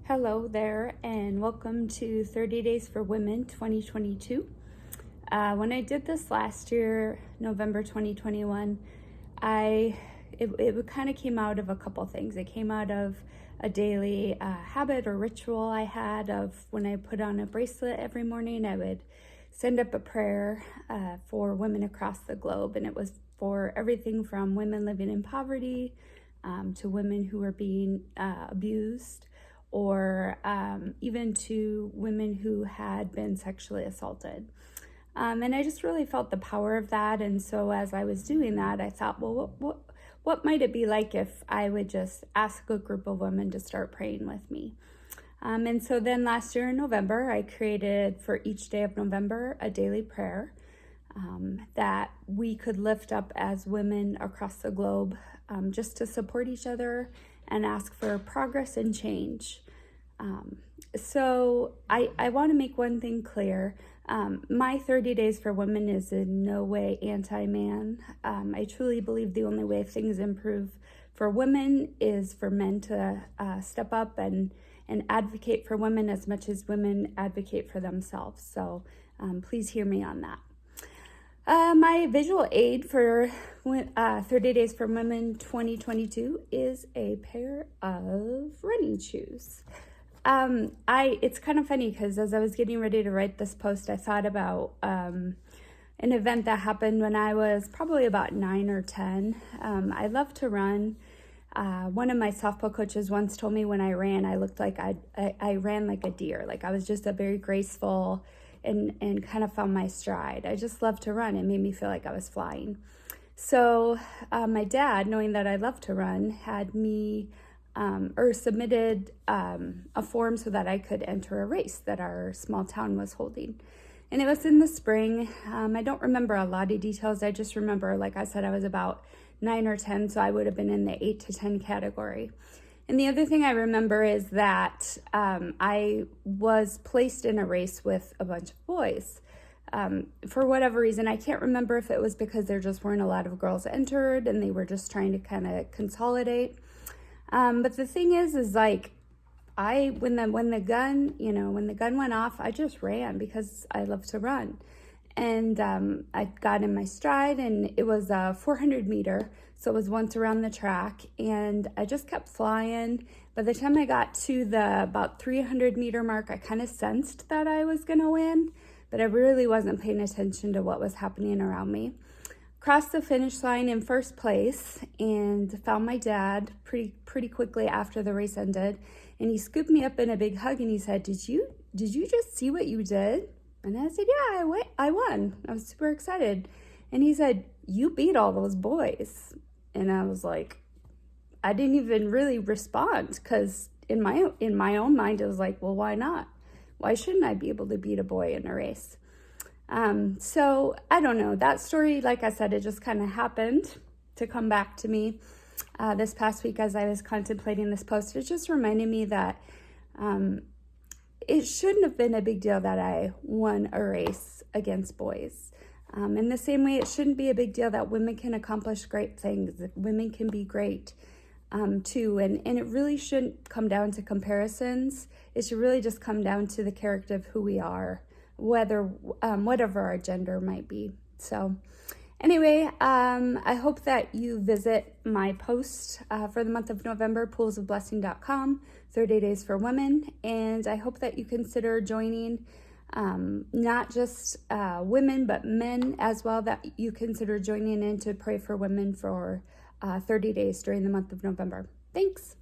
Hello there, and welcome to 30 Days for Women 2022. When I did this last year, November 2021, it kind of came out of a couple things. It came out of a daily habit or ritual I had of when I put on a bracelet every morning, I would send up a prayer for women across the globe, and it was for everything from women living in poverty to women who are being abused, or even to women who had been sexually assaulted. And I just really felt the power of that. And so as I was doing that, I thought, well, what might it be like if I would just ask a group of women to start praying with me? And so then last year in November, I created for each day of November a daily prayer that we could lift up as women across the globe, just to support each other and ask for progress and change. So I want to make one thing clear. My 30 Days for Women is in no way anti-man. I truly believe the only way things improve for women is for men to step up and advocate for women as much as women advocate for themselves. So please hear me on that. My visual aid for 30 Days for Women 2022 is a pair of running shoes. It's kind of funny because as I was getting ready to write this post, I thought about an event that happened when I was probably about 9 or 10. I love to run. One of my softball coaches once told me when I ran, I looked like I ran like a deer. Like I was just a very graceful and kind of found my stride. I just love to run. It made me feel like I was flying. So my dad, knowing that I love to run, had me submitted a form so that I could enter a race that our small town was holding. And it was in the spring. I don't remember a lot of details. I just remember, like I said, I was about 9 or 10, so I would have been in the 8 to 10 category. And the other thing I remember is that I was placed in a race with a bunch of boys. For whatever reason, I can't remember if it was because there just weren't a lot of girls entered and they were just trying to kind of consolidate. But the thing is like, when the gun went off, I just ran because I love to run. And I got in my stride, and it was a 400 meter. So it was once around the track, and I just kept flying. By the time I got to the about 300 meter mark, I kind of sensed that I was going to win, but I really wasn't paying attention to what was happening around me. Crossed the finish line in first place and found my dad pretty quickly after the race ended, and he scooped me up in a big hug and he said, did you just see what you did? And I said, yeah, I won. I was super excited. And he said, you beat all those boys. And I was like, I didn't even really respond, because in my own mind it was like, well, why not? Why shouldn't I be able to beat a boy in a race? So I don't know, that story, like I said, it just kind of happened to come back to me this past week as I was contemplating this post. It just reminded me that it shouldn't have been a big deal that I won a race against boys. In the same way, it shouldn't be a big deal that women can accomplish great things, that women can be great too. And it really shouldn't come down to comparisons. It should really just come down to the character of who we are, whatever our gender might be. So anyway, I hope that you visit my post for the month of November, poolsofblessing.com, 30 Days for Women. And I hope that you consider joining not just women, but men as well, that you consider joining in to pray for women for 30 days during the month of November. Thanks.